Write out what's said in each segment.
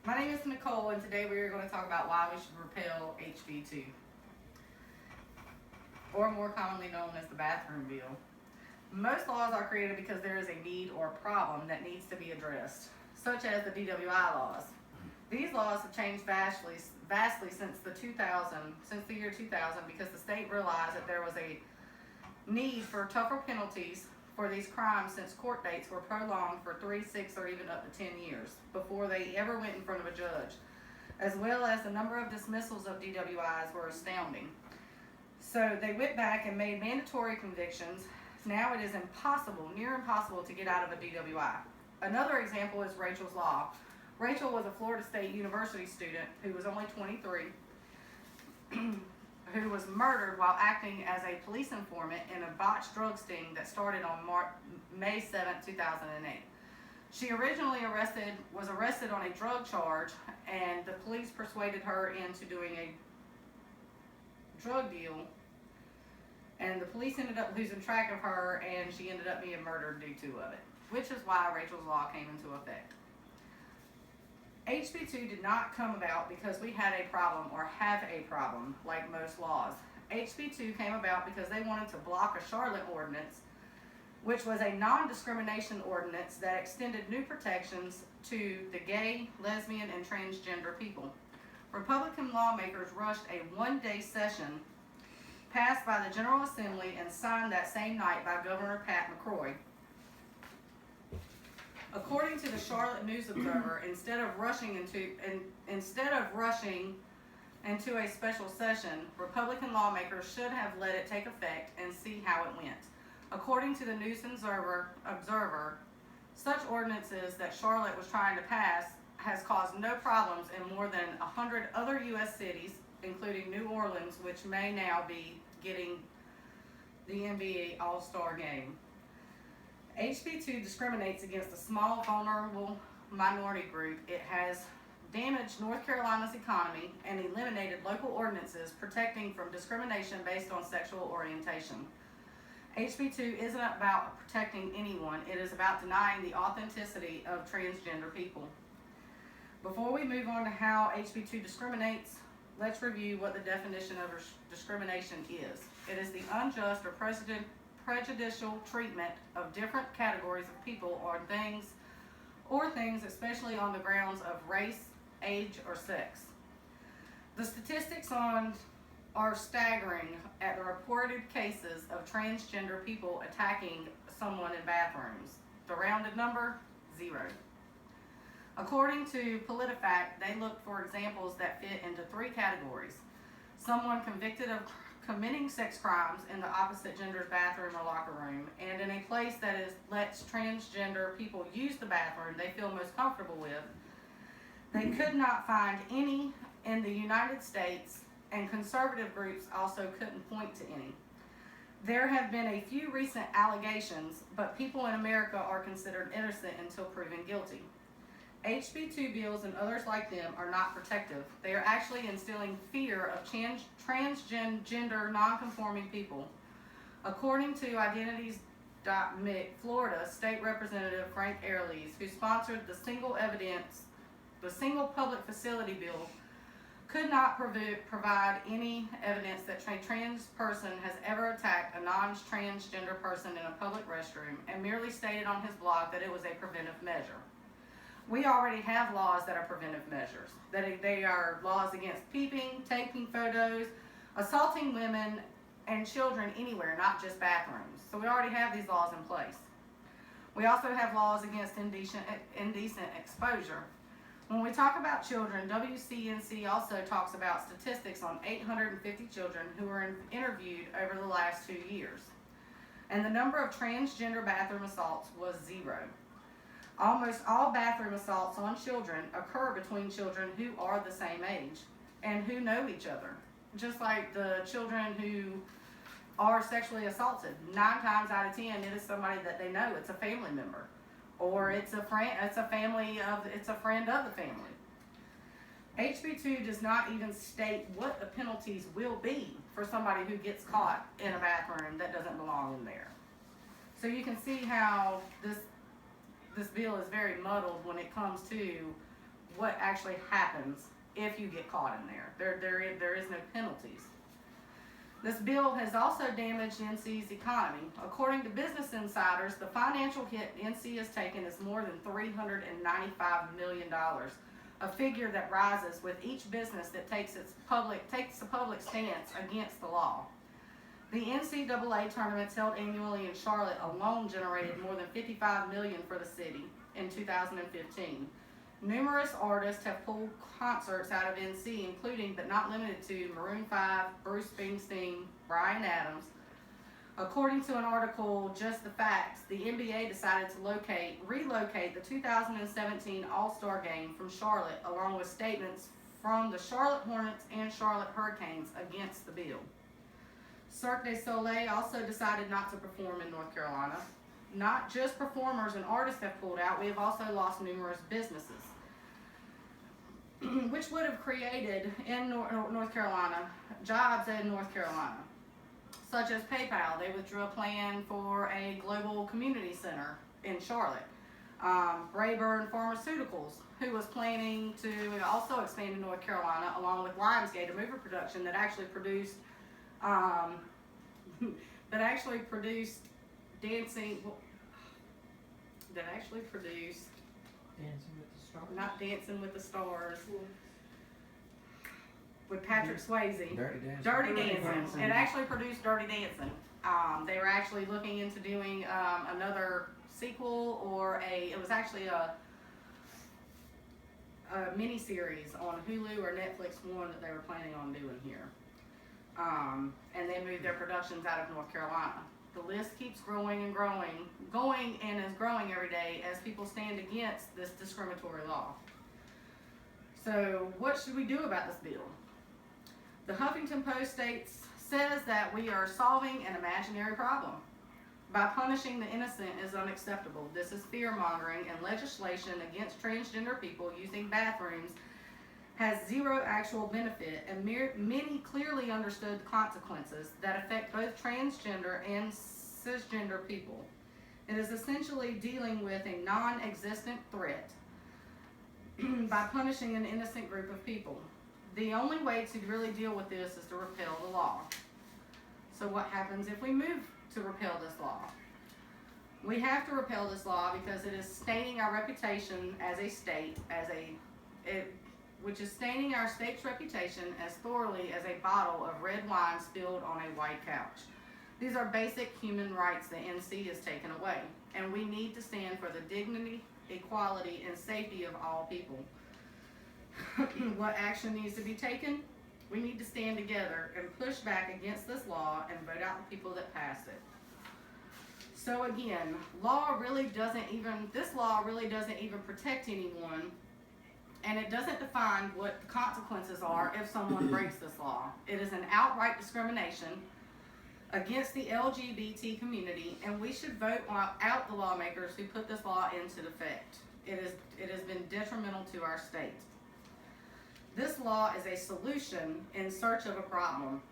My name is Nicole, and today we are going to talk about why we should repeal HB2, or more commonly known as the bathroom bill. Most laws are created because there is a need or problem that needs to be addressed, such as the DWI laws. These laws have changed vastly since the year 2000, because the state realized that there was a need for tougher penalties for these crimes, since court dates were prolonged for 3, 6, or even up to 10 years before they ever went in front of a judge, as well as the number of dismissals of DWIs were astounding. So they went back and made mandatory convictions. Now it is impossible, near impossible, to get out of a DWI. Another example is Rachel's Law. Rachel was a Florida State University student who was only 23, who was murdered while acting as a police informant in a botched drug sting that started on May 7, 2008. She originally was arrested on a drug charge, and the police persuaded her into doing a drug deal, and the police ended up losing track of her, and she ended up being murdered due to it, which is why Rachel's Law came into effect. HB2 did not come about because we had a problem or have a problem like most laws. HB2 came about because they wanted to block a Charlotte ordinance, which was a non-discrimination ordinance that extended new protections to the gay, lesbian, and transgender people. Republican lawmakers rushed a one-day session passed by the General Assembly and signed that same night by Governor Pat McCrory. According to the Charlotte News Observer, instead of rushing into a special session, Republican lawmakers should have let it take effect and see how it went. According to the News Observer, such ordinances that Charlotte was trying to pass has caused no problems in more than 100 other U.S. cities, including New Orleans, which may now be getting the NBA All-Star game. HB2 discriminates against a small, vulnerable minority group. It has damaged North Carolina's economy and eliminated local ordinances protecting from discrimination based on sexual orientation. HB2 isn't about protecting anyone. It is about denying the authenticity of transgender people. Before we move on to how HB2 discriminates, let's review what the definition of discrimination is. It is the unjust or prejudicial treatment of different categories of people or things, especially on the grounds of race, age, or sex. The statistics are staggering at the reported cases of transgender people attacking someone in bathrooms. The rounded number, 0. According to PolitiFact, they look for examples that fit into 3 categories: someone convicted of committing sex crimes in the opposite gender's bathroom or locker room, and in a place that lets transgender people use the bathroom they feel most comfortable with. They could not find any in the United States, and conservative groups also couldn't point to any. There have been a few recent allegations, but people in America are considered innocent until proven guilty. HB2 bills and others like them are not protective. They are actually instilling fear of transgender non-conforming people. According to Identities.mic, Florida State Representative Frank Airlees, who sponsored the single public facility bill, could not provide any evidence that a trans person has ever attacked a non-transgender person in a public restroom, and merely stated on his blog that it was a preventive measure. We already have laws that are preventive measures. That they are laws against peeping, taking photos, assaulting women and children anywhere, not just bathrooms. So we already have these laws in place. We also have laws against indecent exposure. When we talk about children, WCNC also talks about statistics on 850 children who were interviewed over the last 2 years. And the number of transgender bathroom assaults was 0. Almost all bathroom assaults on children occur between children who are the same age and who know each other. Just like the children who are sexually assaulted, 9 times out of 10, it is somebody that they know. It's a family member, or it's a friend. It's a friend of the family. HB2 does not even state what the penalties will be for somebody who gets caught in a bathroom that doesn't belong in there. So you can see how this bill is very muddled when it comes to what actually happens if you get caught in there. There is no penalties. This bill has also damaged NC's economy. According to Business Insiders, the financial hit NC has taken is more than $395 million, a figure that rises with each business that takes a public stance against the law. The NCAA tournaments held annually in Charlotte alone generated more than $55 million for the city in 2015. Numerous artists have pulled concerts out of NC, including but not limited to Maroon 5, Bruce Springsteen, Bryan Adams. According to an article, Just the Facts, the NBA decided to relocate the 2017 All-Star Game from Charlotte, along with statements from the Charlotte Hornets and Charlotte Hurricanes against the bill. Cirque du Soleil also decided not to perform in North Carolina. Not just performers and artists have pulled out, we have also lost numerous businesses, which would have created in North Carolina jobs in North Carolina, such as PayPal. They withdrew a plan for a global community center in Charlotte. Rayburn Pharmaceuticals, who was planning to also expand in North Carolina, along with Lionsgate, a movie production that actually produced Dancing with the Stars. Not Dancing with the Stars, with Patrick Swayze. Dirty Dancing. It actually produced Dirty Dancing. They were actually looking into doing another sequel, or it was actually a mini series on Hulu or Netflix one that they were planning on doing here. And they moved their productions out of North Carolina. The list keeps growing and growing, is growing every day as people stand against this discriminatory law. So what should we do about this bill? The Huffington Post says that we are solving an imaginary problem. By punishing the innocent is unacceptable. This is fear-mongering, and legislation against transgender people using bathrooms has zero actual benefit, and many clearly understood consequences that affect both transgender and cisgender people. It is essentially dealing with a non-existent threat by punishing an innocent group of people. The only way to really deal with this is to repeal the law. So what happens if we move to repeal this law? We have to repeal this law because it is staining our reputation as a state, which is staining our state's reputation as thoroughly as a bottle of red wine spilled on a white couch. These are basic human rights that NC has taken away, and we need to stand for the dignity, equality, and safety of all people. What action needs to be taken? We need to stand together and push back against this law and vote out the people that passed it. So again, this law really doesn't even protect anyone. And it doesn't define what the consequences are if someone breaks this law. It is an outright discrimination against the LGBT community, and we should vote out the lawmakers who put this law into effect. It has been detrimental to our state. This law is a solution in search of a problem.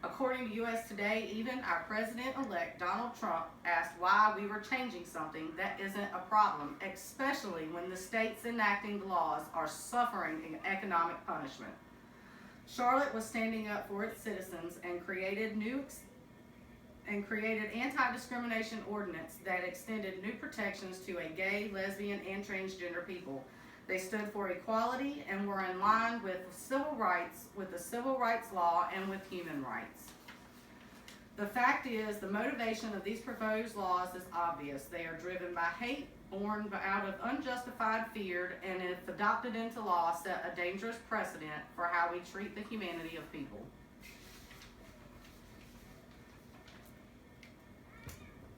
According to US Today, even our president-elect Donald Trump asked why we were changing something that isn't a problem, especially when the states enacting the laws are suffering economic punishment. Charlotte was standing up for its citizens and created anti-discrimination ordinance that extended new protections to a gay, lesbian, and transgender people. They stood for equality and were in line with civil rights, with the civil rights law, and with human rights. The fact is, the motivation of these proposed laws is obvious. They are driven by hate, born out of unjustified fear, and if adopted into law, set a dangerous precedent for how we treat the humanity of people.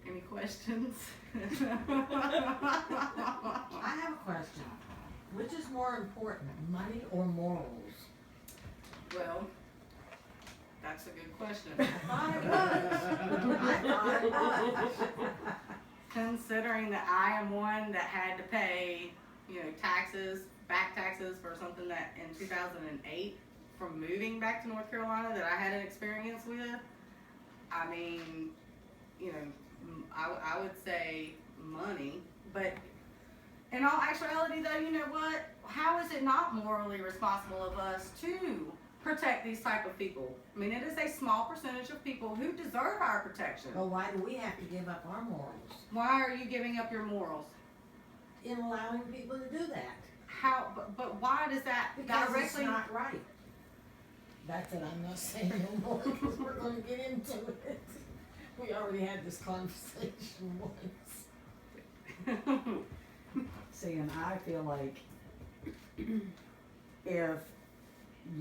Any questions? I have a question. Which is more important, money or morals? Well, that's a good question. I thought it was. Considering that I am one that had to pay, back taxes for something that in 2008 from moving back to North Carolina that I had an experience with, I mean, I would say money, but in all actuality though, you know what? How is it it not morally responsible of us to protect these type of people? I mean, it is a small percentage of people who deserve our protection. But why do we have to give up our morals Why are you giving up your morals? in allowing people to do that? How, but why does that Because it's directly? not right. That's it, I'm not saying no more, because we're gonna get into it. We already had this conversation once. See, and I feel like if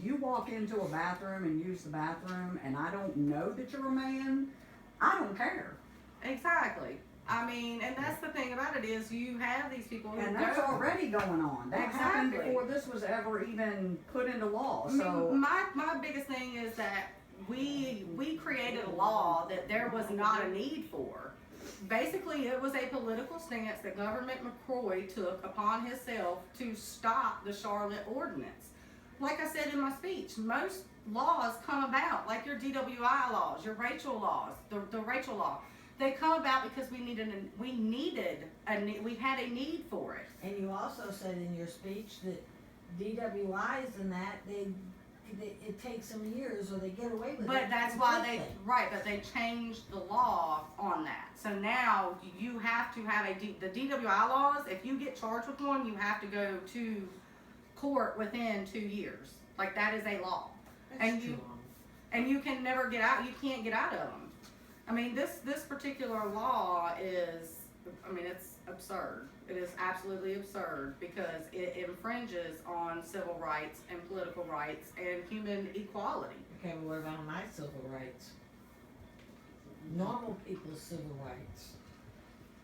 you walk into a bathroom and use the bathroom and I don't know that you're a man, I don't care. Exactly. I mean, and that's the thing about it is you have these people who And that's go- already going on. That happened Exactly. before this was ever even put into law, I mean, so. my biggest thing is that we created a law that there was not a need for. Basically, it was a political stance that Governor McCrory took upon himself to stop the Charlotte ordinance. Like I said in my speech, most laws come about, like your DWI laws, your Rachel laws, the Rachel law. They come about because we had a need for it. And you also said in your speech that DWIs and that, it takes them years or they get away with it. But that's why completely. but they changed the law on that. So now you have to have the DWI laws, if you get charged with one, you have to go to court within 2 years. Like that is a law. That's and too you- long. And you can never get out, you can't get out of them. I mean, this particular law is, I mean, it's absurd. It is absolutely absurd because it infringes on civil rights and political rights and human equality. Okay, well, what about my civil rights? Normal people's civil rights.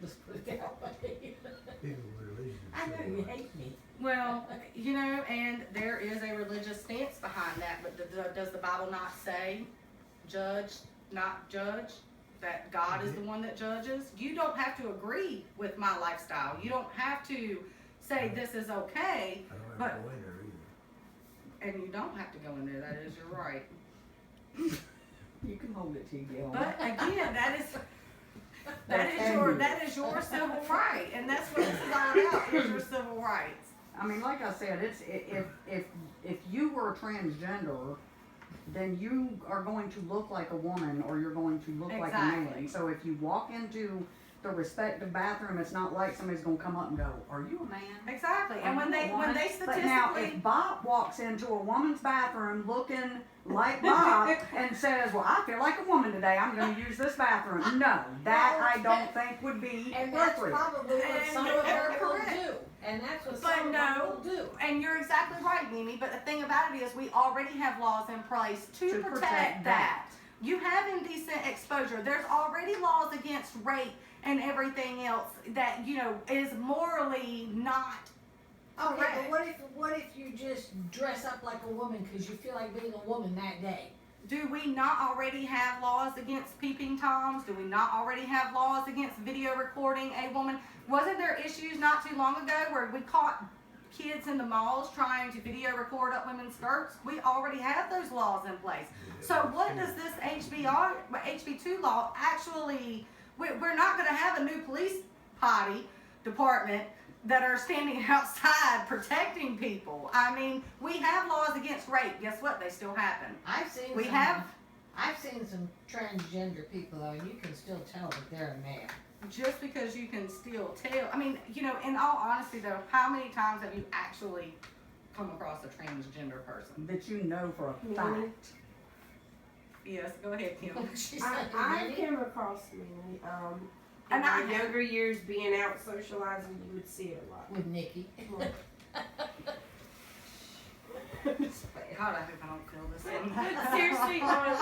Let's put it that way. People with religion. I know you hate me. Well, you know, and there is a religious stance behind that, but does the Bible not say, judge, not judge? That God is the one that judges? You don't have to agree with my lifestyle. You don't have to say this is okay, I don't But- have to go in there either. and you don't have to go in there, that is your right. You can hold it to you, Gail. But again, that is your civil right, and that's what this is all about, is your civil rights. I mean, like I said, it's, if you were a transgender, then you are going to look like a woman or you're going to look like a man. Exactly. So if you walk into the respective bathroom, it's not like somebody's gonna come up and go, are you a man? Exactly, and Are when you a they woman? statistically. But now, if Bob walks into a woman's bathroom looking like Bob and says, well, I feel like a woman today, I'm gonna use this bathroom. No, that I don't think would be And that's appropriate. probably what And some of them you're will correct. do. And that's what But some of them no. will do. And you're exactly right, Mimi, but the thing about it is we already have laws in place to protect that. You have indecent exposure. There's already laws against rape and everything else that, you know, is morally not Okay, correct. but what if you just dress up like a woman because you feel like being a woman that day? Do we not already have laws against peeping toms? Do we not already have laws against video recording a woman? Wasn't there issues not too long ago where we caught kids in the malls trying to video record up women's skirts? We already have those laws in place. So what does this HB2 law actually, we're not gonna have a new police potty department that are standing outside protecting people. I mean, we have laws against rape. Guess what? They still happen. I've seen We some, have, I've seen some transgender people though, and you can still tell that they're a man. just because you can still tell, I mean, you know, in all honesty though, how many times have you actually come across a transgender person? That you know for a Mimi? fact. Yes, go ahead, Kim. She I said, I "Really?" came across many. And In I my have- younger years, being out socializing, you would see it a lot. With Nikki. God, I hope I don't feel this in. But seriously, on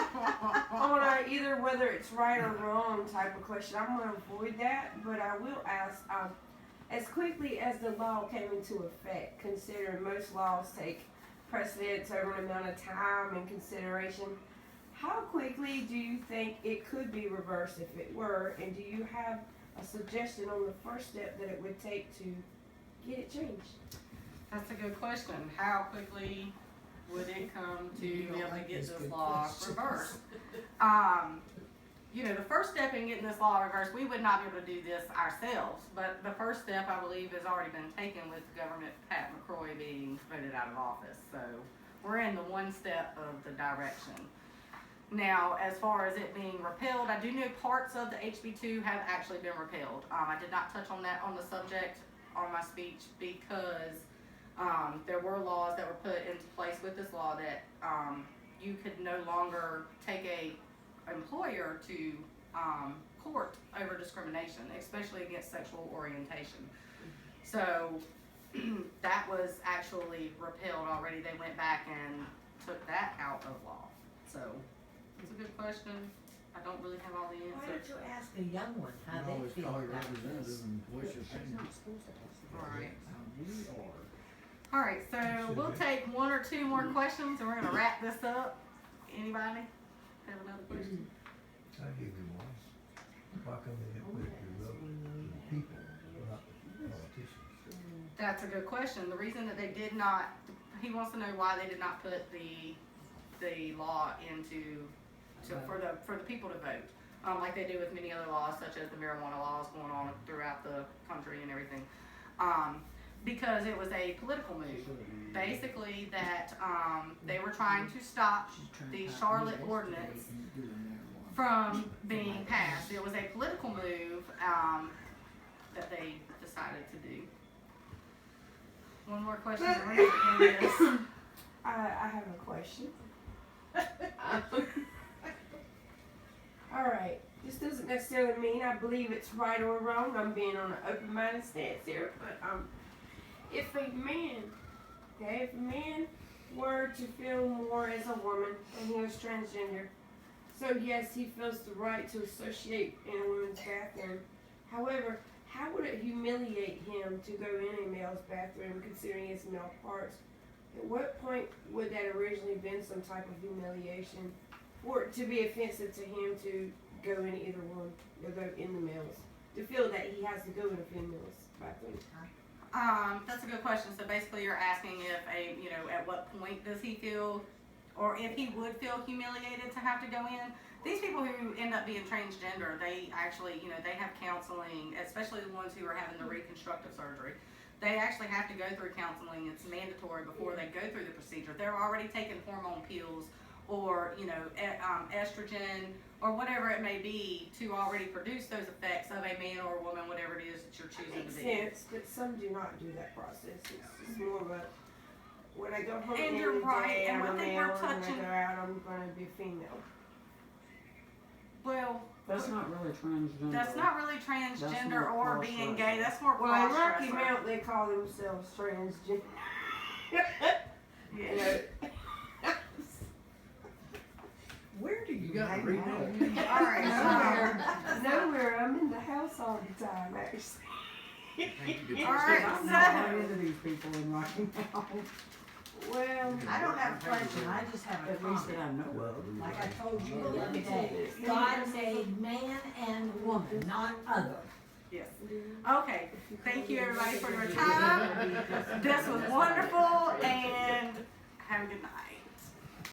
either whether it's right or wrong type of question, I'm going to avoid that. But I will ask, as quickly as the law came into effect, considering most laws take precedence over an amount of time and consideration, how quickly do you think it could be reversed if it were? And do you have a suggestion on the first step that it would take to get it changed? That's a good question. How quickly would it come to You be don't able to like get these this good law questions. reversed? you know, the first step in getting this law reversed, we would not be able to do this ourselves, but the first step, I believe, has already been taken with Governor Pat McCrory being voted out of office. So we're in the one step of the direction. Now, as far as it being repealed, I do know parts of the HB2 have actually been repealed. I did not touch on that on the subject on my speech because there were laws that were put into place with this law that you could no longer take a employer to court over discrimination, especially against sexual orientation. So that was actually repealed already. They went back and took that out of law. So it's a good question. I don't really have all the Why don't answers. you ask a young one how You they always feel call your about representative this? and voice your She's opinion. not supposed to ask. Alright. We are. All right, so we'll take one or two more questions and we're gonna wrap this up. Anybody have another question? I give you one. Why come they didn't put it to vote to the people, not the politicians? That's a good question. The reason that they did not, he wants to know why they did not put the law into, for the people to vote. Like they do with many other laws, such as the marijuana laws going on throughout the country and everything. Because it was a political move. Basically that, they were trying to stop the Charlotte ordinance from being passed. It was a political move, that they decided to do. One more question. and we're gonna end this. I have a question. Alright, this doesn't necessarily mean I believe it's right or wrong. I'm being on an open-minded stance here, but if a man were to feel more as a woman and he was transgender, so yes, he feels the right to associate in a woman's bathroom. However, how would it humiliate him to go in a male's bathroom considering his male parts? At what point would that originally been some type of humiliation, or to be offensive to him to go in either one, or go in the males, to feel that he has to go in a female's bathroom? That's a good question. So basically you're asking if at what point does he feel, or if he would feel humiliated to have to go in. These people who end up being transgender, they actually, they have counseling, especially the ones who are having the reconstructive surgery. They actually have to go through counseling. It's mandatory before they go through the procedure. They're already taking hormone pills or, estrogen or whatever it may be to already produce those effects of a man or a woman, whatever it is that you're choosing Makes to be. sense, but some do not do that process. It's more of a, when I go home And in you're the right, day, and I'm a what they male, were and when I touching- go out, I'm gonna be female. Well, That's not really transgender. that's not really transgender more or being cross-dressing. gay. That's more Well, in cross Rocky Mount, they call themselves transgender. You know. Where do you You got to hang read out? that. All right. Nowhere. I'm in the house all the time, actually. All right, I'm so- not one of these people in Rocky Mount. Well, I don't have a question, I just have a At least that comment. I know of. Like I told you the other day, God made man and woman, not other. Yes. Okay. Thank you everybody for your time. This was wonderful and have a good night.